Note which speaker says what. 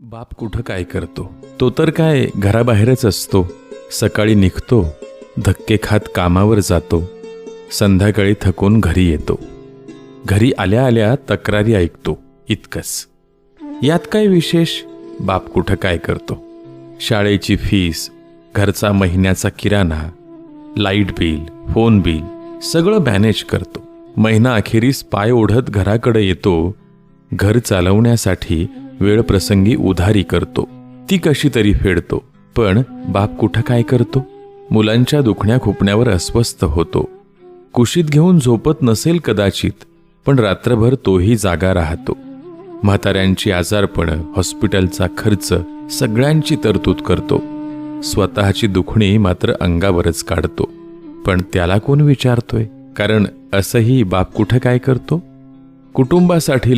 Speaker 1: बाप कुठं काय करतो? तो तर काय घराबाहेरच असतो. सकाळी निघतो, धक्के खात कामावर जातो, संध्याकाळी थकून घरी येतो. घरी आल्या आल्या तक्रारी ऐकतो, इतकंच. यात काय विशेष? बाप कुठं काय करतो? शाळेची फीस, घरचा महिन्याचा किराणा, लाईट बिल, फोन बिल सगळं मॅनेज करतो. महिना अखेरीस पाय ओढत घराकडे येतो. घर चालवण्यासाठी वेळप्रसंगी उधारी करतो, ती कशी तरी फेडतो. पण बाप कुठं काय करतो? मुलांच्या दुखण्या खुपण्यावर अस्वस्थ होतो. कुशीत घेऊन झोपत नसेल कदाचित, पण रात्रभर तोही जागा राहतो. म्हाताऱ्यांची आजारपणं, हॉस्पिटलचा खर्च सगळ्यांची तरतूद करतो. स्वतःची दुखणी मात्र अंगावरच काढतो. पण त्याला कोण विचारतोय? कारण असंही बाप कुठं काय करतो? कुटुंबासाठी